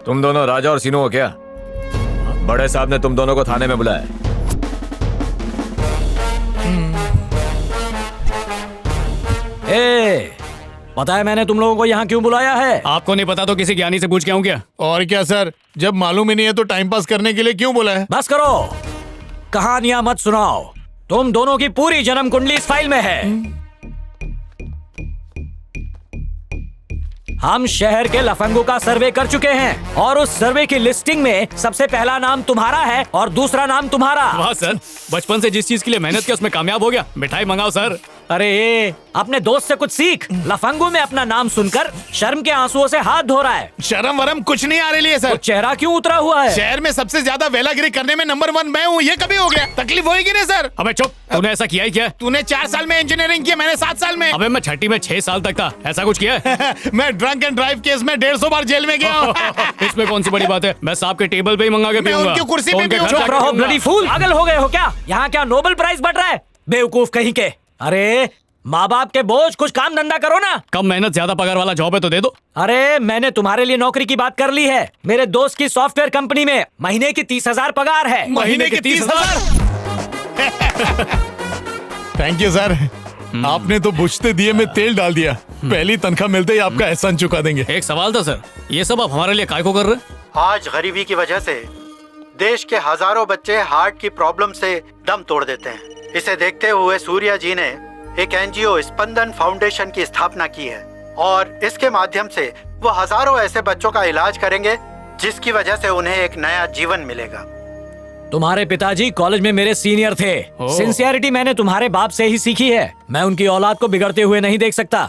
तुम दोनों राजा और सीनू हो क्या? बड़े साहब ने तुम दोनों को थाने में बुलाया। पता है मैंने तुम लोगों को यहाँ क्यों बुलाया है? आपको नहीं पता तो किसी ज्ञानी से पूछ के आऊं क्या? और क्या सर, जब मालूम ही नहीं है तो टाइम पास करने के लिए क्यों बोला है? बस करो, कहानियां मत सुनाओ। तुम दोनों की पूरी जन्म कुंडली इस फाइल में है। हम शहर के लफंगों का सर्वे कर चुके हैं और उस सर्वे की लिस्टिंग में सबसे पहला नाम तुम्हारा है और दूसरा नाम तुम्हारा। वाह सर, बचपन से जिस चीज के लिए मेहनत किया उसमें कामयाब हो गया। मिठाई मंगाओ सर। अरे अपने दोस्त से कुछ सीख। लफंगों में अपना नाम सुनकर शर्म के आंसुओं से हाथ धो रहा है। शर्म वरम कुछ नहीं आ रही है सर। तो चेहरा क्यों उतरा हुआ है? शहर में सबसे ज्यादा वेलागिरी करने में नंबर 1 मैं हूँ। ये कभी हो गया? तकलीफ होगी नहीं सर? अबे चुप, तूने ऐसा किया ही क्या? तूने 4 साल में इंजीनियरिंग किया, मैंने 7 साल में। अबे मैं छठी में 6 साल तक था, ऐसा कुछ किया है? मैं ड्रंक एंड ड्राइव केस में 150 बार जेल में गया हूँ। इसमें कौन सी बड़ी बात है? मैं साहब के टेबल पे ही मंगा के मैं पीऊंगा। उनकी कुर्सी पे उनके भी घर चुप जाके रहो पीऊंगा। ब्लडी फूल, पागल हो गए हो क्या? यहाँ क्या नोबेल प्राइज बट रहा है? बेवकूफ कहीं के। अरे माँ बाप के बोझ, कुछ काम धंधा करो ना। कम मेहनत ज्यादा पगार वाला जॉब है तो दे दो। अरे मैंने तुम्हारे लिए नौकरी की बात कर ली है। मेरे दोस्त की सॉफ्टवेयर कंपनी में महीने की 30,000 पगार है। महीने के 30,000? थैंक यू सर, आपने तो बुझते दिए में तेल डाल दिया। पहली तनख्वाह मिलते ही आपका एहसान चुका देंगे। एक सवाल था सर, ये सब आप हमारे लिए काय को कर रहे? आज गरीबी की वजह से देश के हजारों बच्चे हार्ट की प्रॉब्लम से दम तोड़ देते हैं। इसे देखते हुए सूर्या जी ने एक एनजीओ स्पंदन फाउंडेशन की स्थापना की है और इसके माध्यम से वो हजारों ऐसे बच्चों का इलाज करेंगे जिसकी वजह से उन्हें एक नया जीवन मिलेगा। तुम्हारे पिताजी कॉलेज में मेरे सीनियर थे। सिंसियरिटी मैंने तुम्हारे बाप से ही सीखी है। मैं उनकी औलाद को बिगड़ते हुए नहीं देख सकता।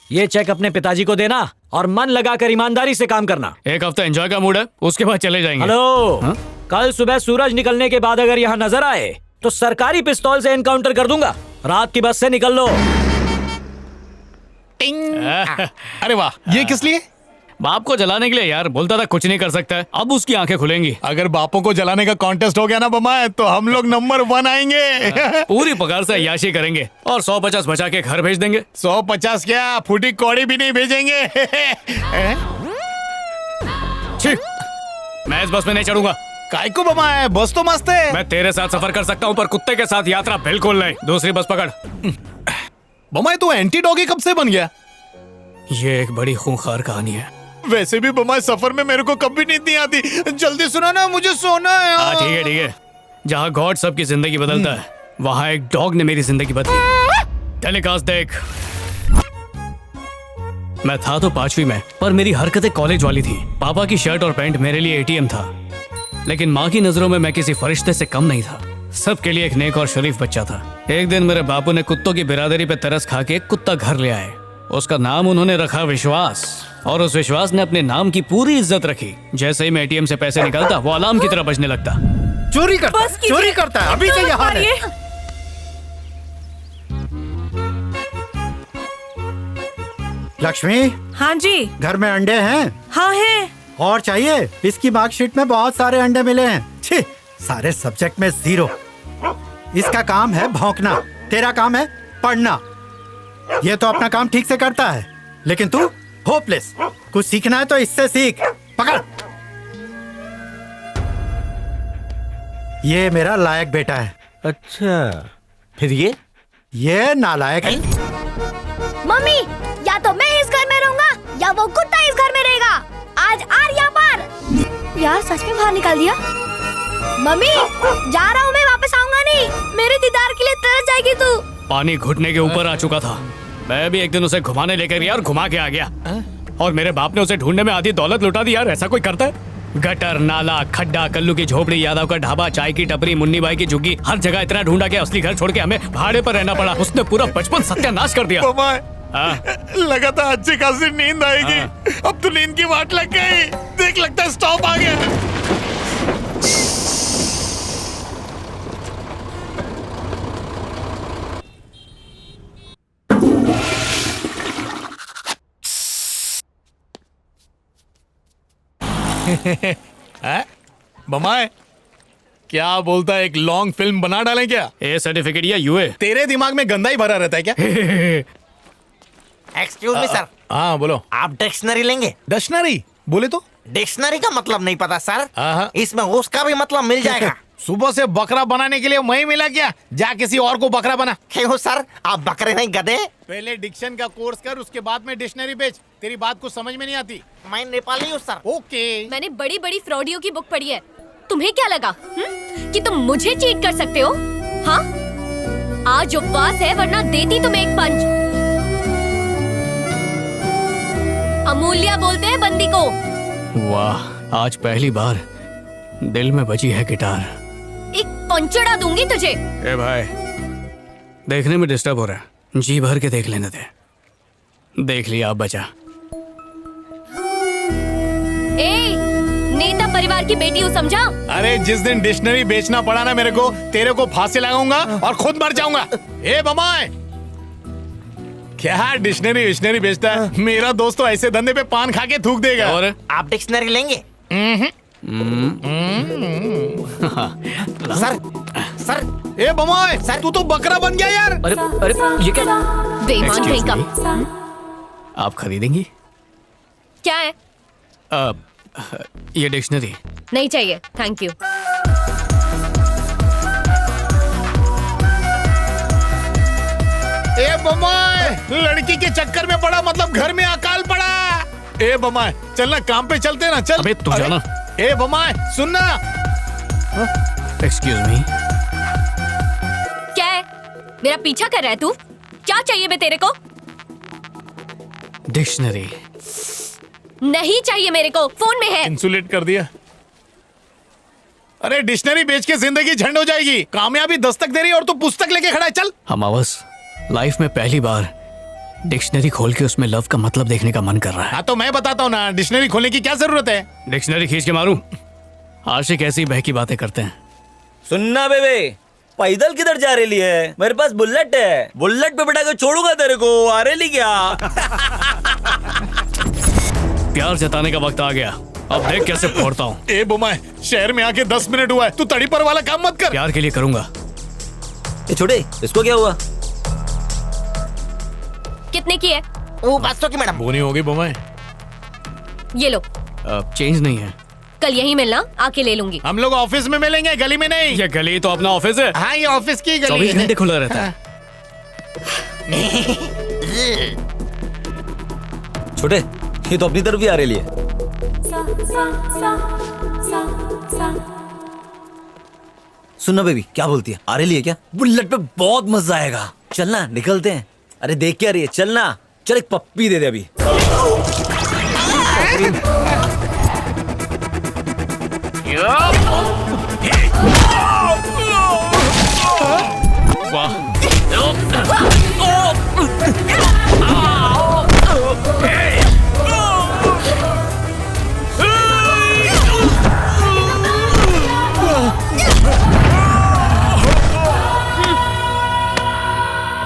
ये चेक अपने पिताजी को देना और मन लगाकर ईमानदारी से काम करना। एक हफ्ता एंजॉय का मूड है, उसके बाद चले जाएंगे। हेलो, कल सुबह सूरज निकलने के बाद अगर यहाँ नजर आए तो सरकारी पिस्तौल से एनकाउंटर कर दूंगा। रात की बस से निकल लो। अरे वाह, ये किस लिए? बाप को जलाने के लिए यार। बोलता था कुछ नहीं कर सकता है, अब उसकी आंखें खुलेंगी। अगर बापों को जलाने का कॉन्टेस्ट हो गया ना बमाए, तो हम लोग नंबर 1 आएंगे। पूरी पगार से अय्याशी करेंगे और 150 बचा के घर भेज देंगे। 150 क्या, फूटी कौड़ी भी नहीं भेजेंगे। छी, मैं इस बस में नहीं चढ़ूंगा। काय को बमाए, बस तो मस्त है। मैं तेरे साथ सफर कर सकता हूँ पर कुत्ते के साथ यात्रा बिल्कुल नहीं। दूसरी बस पकड़। बमाए तू एंटी डॉगी कब से बन गया? ये एक बड़ी खूंखार कहानी है। वैसे भी बमाए सफर में मेरे को कभी नींद नहीं आती। जल्दी सुना ना, मुझे सोना है। हाँ ठीक है ठीक है। जहाँ गॉड सबकी जिंदगी बदलता है, वहाँ एक डॉग ने मेरी जिंदगी बदली। टेलीकास्ट देख। मैं था तो 5वीं में, पर मेरी हरकतें कॉलेज वाली थी। पापा की शर्ट और पैंट मेरे लिए एटीएम था, लेकिन माँ की नजरों में मैं किसी फरिश्ते से कम नहीं था। सबके लिए एक नेक और शरीफ बच्चा था। एक दिन मेरे बापू ने कुत्तों की बिरादरी पे तरस खा के एक कुत्ता घर ले आए। उसका नाम उन्होंने रखा विश्वास, और उस विश्वास ने अपने नाम की पूरी इज्जत रखी। जैसे ही मैं एटीएम से पैसे निकालता, वो अलार्म की तरह बजने लगता। चोरी करता है अभी से यहाँ है। लक्ष्मी, हाँ जी। घर में अंडे हैं? हाँ है। और चाहिए? इसकी मार्कशीट में बहुत सारे अंडे मिले हैं। छी, सारे सब्जेक्ट में 0। इसका काम है भौंकना, तेरा काम है पढ़ना। ये तो अपना काम ठीक से करता है, लेकिन तू होपलेस। कुछ सीखना है तो इससे सीख। पकड़। ये मेरा लायक बेटा है। अच्छा, फिर ये नालायक है। मम्मी, या तो मैं इस घर में रहूंगा या वो कुत्ता इस घर में रहेगा। आज आर या पार। यार सच में बाहर निकाल दिया। मम्मी, जा रहा हूँ मैं, वापस आऊंगा नहीं। मेरे दीदार के लिए तरस जाएगी तू। पानी घुटने के ऊपर आ चुका था। मैं भी एक दिन उसे घुमाने लेकर गया और घुमा के आ गया। और मेरे बाप ने उसे ढूंढने में आधी दौलत लुटा दी। यार ऐसा कोई करता है? गटर, नाला, खड्डा, कल्लू की झोपड़ी, यादव का ढाबा, चाय की टपरी, मुन्नी बाई की झुग्गी, हर जगह इतना ढूंढा कि असली घर छोड़ के हमें भाड़े पर रहना पड़ा। उसने पूरा बचपन सत्यानाश कर दिया। बमाए, लगा था अच्छी खासी नींद आएगी। अब तो नींद की वाट लग गई। देख, लगता है स्टॉप आ गया। बमाए, क्या बोलता है, एक लॉन्ग फिल्म बना डालें क्या? ए सर्टिफिकेट या यूए? तेरे दिमाग में गंदा ही भरा रहता है क्या? Excuse me sir. हाँ बोलो। आप डिक्शनरी लेंगे? डिक्शनरी बोले तो डिक्शनरी का मतलब नहीं पता सर। हाँ। इसमें उसका भी मतलब मिल जाएगा। सुबह से बकरा बनाने के लिए वही मिला क्या? जा किसी और को बकरा बना। क्यों सर, आप बकरे नहीं गधे? पहले डिक्शन का कोर्स कर, उसके बाद में डिक्शनरी बेच। तेरी बात कुछ समझ में नहीं आती। मैं नेपाली हूँ सर। ओके। मैंने बड़ी बड़ी फ्रॉडियों की बुक पढ़ी है। तुम्हें क्या लगा कि तुम मुझे चीट कर सकते हो? हाँ, आज उपवास है, वरना देती तुम्हें एक पंच। अमूल्या बोलते हैं बंदी को। वाह, आज पहली बार दिल में बजी है गिटार। एक पंचड़ा दूंगी तुझे। ए भाई, देखने में डिस्टर्ब हो रहा है, जी भर के देख लेने दे। देख लिया अब बचा। ए, नेता परिवार की बेटी हूँ, समझा? अरे जिस दिन डिक्शनरी बेचना पड़ा ना मेरे को, तेरे को फांसी लगाऊंगा और खुद मर जाऊंगा। ए बमाए, क्या डिक्शनरी विक्शनरी बेचता है? मेरा दोस्त तो ऐसे धंधे पे पान खा के थूक देगा। और आप डिक्शनरी लेंगे? Sir sir. ए बमाए, तू तो बकरा बन गया यार। अरे अरे ये क्या? बेईमान Excuse कहीं का। me? आप खरीदेंगी? क्या है? ये डिक्शनरी। नहीं चाहिए, थैंक यू। ए बमाए, लड़की के चक्कर में पड़ा, मतलब घर में अकाल पड़ा। ए बमाए, चलना, काम पे चलते ना, चल। अबे तू जाना। ए बमाए, सुनना। Excuse me. क्या है? मेरा पीछा कर रहा है तू? क्या चाहिए बे तेरे को? डिक्शनरी। नहीं चाहिए मेरे को, फोन में है। इंसुलेट कर दिया। अरे डिक्शनरी बेच के जिंदगी झंड हो जाएगी। कामयाबी दस्तक दे रही है और तू पुस्तक लेके खड़ा है। चल। हमावस, लाइफ में पहली बार डिक्शनरी खोल के उसमें लव का मतलब देखने का मन कर रहा है। हाँ तो मैं बताता हूँ ना, डिक्शनरी खोलने की क्या जरूरत है? डिक्शनरी खींच के मारूं? आशिक ऐसी बहकी बातें करते हैं। सुनना बेबे, पैदल किधर जा रही है? मेरे पास बुलेट है, बुलेट पे बिठा के छोड़ूंगा तेरे को। आ रही क्या? प्यार जताने का वक्त आ गया, अब देख कैसे फोड़ता हूँ। ए बुमाए, शहर में आके 10 मिनट हुआ है, तू तड़ी पर वाला काम मत कर। प्यार के लिए करूंगा। ये छोटे, इसको क्या हुआ? कितने की है? वो 500 की मैडम। बोनी होगी बुमाए। ये लो। चेंज नहीं है। कल यहीं मिलना, आके ले लूंगी। हम लोग ऑफिस में मिलेंगे, गली में नहीं। ये गली तो अपना ऑफिस है। हाँ, ये ऑफिस की गली 24 है। घंटे खुला रहता है। छोटे, ये तो अपनी तरफ ही आ रही है। सुनना बेबी, क्या बोलती है? आ रही है क्या? बुलेट पे बहुत मजा आएगा। चलना, निकलते हैं। अरे देख क्या रही है, चलना। चल, एक पप्पी दे दे अभी।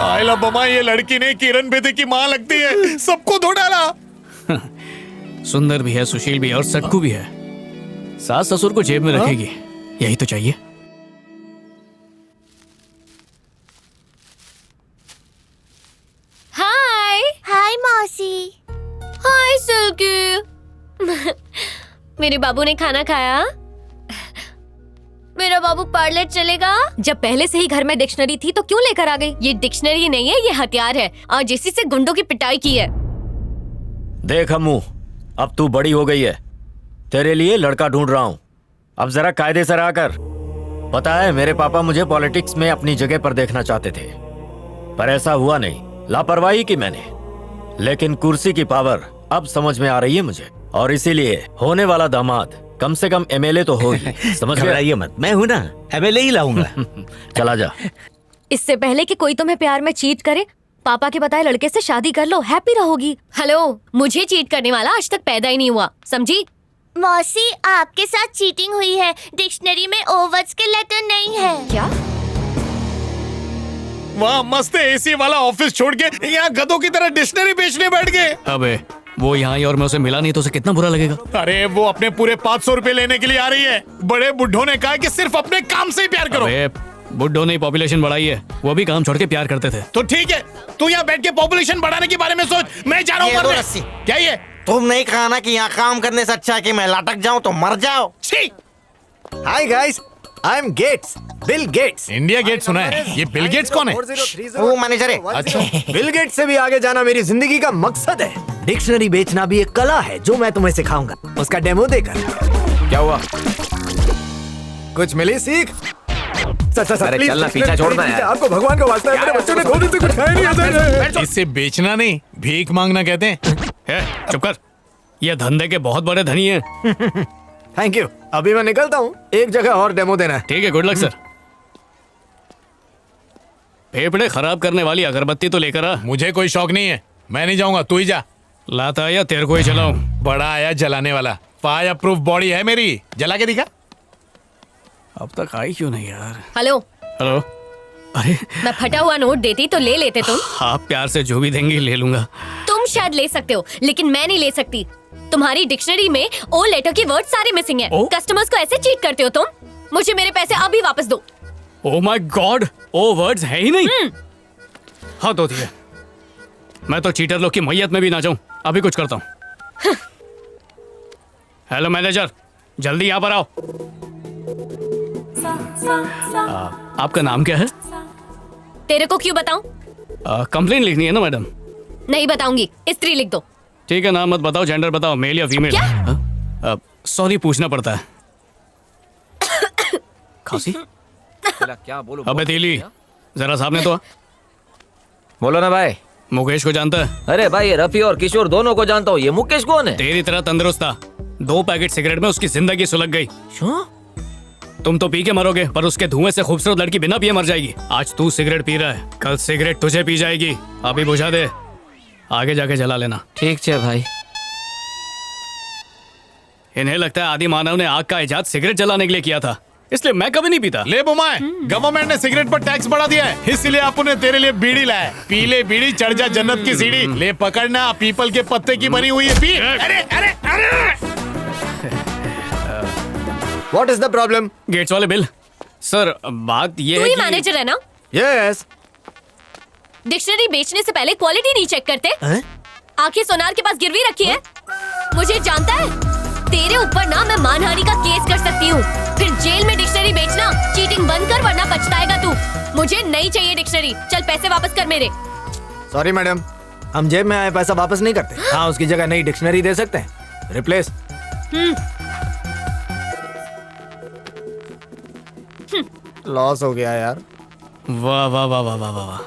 आयला बमा, ये लड़की ने किरण बेदी की माँ लगती है, सबको धो डाला। सुंदर भी है, सुशील भी है और सट्टू भी है। सास ससुर को जेब में रखेगी, यही तो चाहिए। हाय। हाय मौसी। हाय सिल्की। मेरे बाबू ने खाना खाया? मेरा बाबू पार्लर चलेगा? जब पहले से ही घर में डिक्शनरी थी तो क्यों लेकर आ गई? ये डिक्शनरी नहीं है, ये हथियार है। आज इसी से गुंडों की पिटाई की है। देख अम्मू, अब तू बड़ी हो गई है, तेरे लिए लड़का ढूंढ रहा हूँ। अब जरा कायदे से रहा कर। पता है, मेरे पापा मुझे पॉलिटिक्स में अपनी जगह पर देखना चाहते थे, पर ऐसा हुआ नहीं। लापरवाही की मैंने, लेकिन कुर्सी की पावर अब समझ में आ रही है मुझे, और इसीलिए होने वाला दामाद कम से कम एमएलए तो हो ही। समझ घबराइए मत, मैं हूँ ना, एमएलए ही लाऊंगा। चला जा। इससे पहले कि कोई तुम्हें प्यार में चीट करे, पापा के बताए लड़के से शादी कर लो, हैप्पी रहोगी। हेलो, मुझे चीट करने वाला आज तक पैदा ही नहीं हुआ, समझी? मौसी, आपके साथ चीटिंग हुई है। डिक्शनरी में ओवर्स के लेटर नहीं है। क्या? वहाँ मस्त एसी वाला ऑफिस छोड़ के यहाँ गधों की तरह डिक्शनरी बेचने बैठ गए। अबे वो यहाँ ही और मैं उसे मिला नहीं तो उसे कितना बुरा लगेगा। अरे वो अपने पूरे 500 रुपए लेने के लिए आ रही है। बड़े बुड्ढों ने कहा कि सिर्फ अपने काम से ही प्यार करो। अबे बुड्ढों ने पॉपुलेशन बढ़ाई है, वो भी काम छोड़ के प्यार करते थे। तो ठीक है, तू यहाँ बैठ के पॉपुलेशन बढ़ाने के बारे में सोच, मैं जा रहा हूँ ये दो मरने। रस्सी। क्या ये? तुम नहीं कहा ना कि यहाँ काम करने से अच्छा है कि मैं लटक जाऊँ तो मर जाओ। छी! Hi guys, I am Gates, Bill Gates. India Gate सुना है, ये बिल गेट्स कौन है? वो मैनेजर है। अच्छा। बिल गेट्स से भी आगे जाना मेरी जिंदगी का मकसद है। डिक्शनरी बेचना भी एक कला है जो मैं तुम्हें सिखाऊंगा, उसका डेमो देकर। क्या हुआ? कुछ मिली सीख? अरे चलना, पीछा छोड़ना यार। आपको भगवान का वास्ता है, मेरे बच्चों ने 2 दिन से कुछ खाया नहीं है। इससे बेचना नहीं, भीख मांगना कहते हैं। चुप कर, ये धंधे के बहुत बड़े धनी हैं। थैंक यू, अभी मैं निकलता हूँ, एक जगह और डेमो देना है। ठीक है, गुड लक सर। फेफड़े खराब करने वाली अगरबत्ती तो लेकर आ। मुझे कोई शौक नहीं है, मैं नहीं जाऊंगा, तू ही जा। लाता या तेरे को ही चलाऊं? बड़ा आया जलाने वाला, फायर प्रूफ बॉडी है मेरी, जला के दिखा। अब तक आई क्यों नहीं यार? Hello, hello. अरे मैं फटा हुआ नोट देती तो ले लेते तुम। आप प्यार से जो भी देंगे ले लूंगा। तुम शायद ले सकते हो, लेकिन मैं नहीं ले सकती। तुम्हारी डिक्शनरी में ओ लेटर के वर्ड सारे मिसिंग है। ओ? कस्टमर्स को ऐसे चीट करते हो तुम। मुझे मेरे पैसे अभी वापस दो। Oh my god, oh words है ही नहीं। हाँ तो ठीक है, मैं तो चीटर लोग की मैयत में भी ना जाऊं। अभी कुछ करता हूँ। हेलो मैनेजर, जल्दी यहाँ पर आओ। आपका नाम क्या है? तेरे को क्यों बताऊं? कंप्लेन लिखनी है ना मैडम? नहीं बताऊंगी, स्त्री लिख दो। ठीक है, नाम मत बताओ, जेंडर बताओ, मेल या फीमेल। सॉरी, पूछना पड़ता है। खांसी? क्या बोलो? अबे तीली, जरा सामने तो आ। बोलो ना भाई। मुकेश को जानता है? अरे भाई, रफी और किशोर दोनों को जानता हूँ, ये मुकेश कौन है? तेरी तरह तंदुरुस्त था, 2 पैकेट सिगरेट में उसकी जिंदगी सुलग गई। तुम तो पी के मरोगे, पर उसके धुएं से खूबसूरत लड़की बिना पिए मर जाएगी। आज तू सिगरेट पी रहा है, कल सिगरेट तुझे पी जाएगी। अभी बुझा दे, आगे जाके जला लेना। ठीक है भाई। इन्हें लगता है आदि मानव ने आग का इजाद सिगरेट जलाने के लिए किया था, इसलिए मैं कभी नहीं पीता। ले बुमाए, गवर्नमेंट ने सिगरेट पर टैक्स बढ़ा दिया है, इसलिए आपने तेरे लिए बीड़ी लाया। पी ले बीड़ी, चढ़ जा जन्नत की सीढ़ी। ले पकड़ना, पीपल के पत्ते की बनी हुई है, पी। अरे अरे अरे What is the problem? Gates वाले बिल सर, बात ये तू है ही कि मैनेजर है ना? Yes. डिक्शनरी बेचने से पहले क्वालिटी नहीं चेक करते? आंखें सोनार के पास गिरवी रखी है। मुझे जानता है, तेरे ऊपर ना मैं मानहानि का केस कर सकती हूँ। फिर जेल में डिक्शनरी बेचना, चीटिंग बंद कर वरना पछताएगा तू। मुझे नहीं चाहिए डिक्शनरी, चल पैसे वापस कर मेरे। सॉरी मैडम, हम जेब में आए पैसा वापस नहीं करते। हाँ, उसकी जगह नई डिक्शनरी दे सकते हैं, रिप्लेस। लॉस हो गया यार। वाह वाह वाह वाह वाह वाह।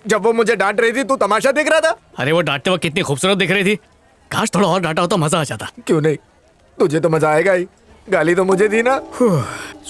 जब वो मुझे डांट रही थी तू तमाशा देख रहा था। अरे वो डांटते वक्त कितनी खूबसूरत दिख रही थी, काश थोड़ा और डांटा होता मजा आ जाता। क्यों नहीं, तुझे तो मजा आएगा ही, गाली तो मुझे दी ना।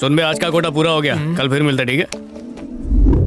सुन बे, आज का कोटा पूरा हो गया, कल फिर मिलते, ठीक है?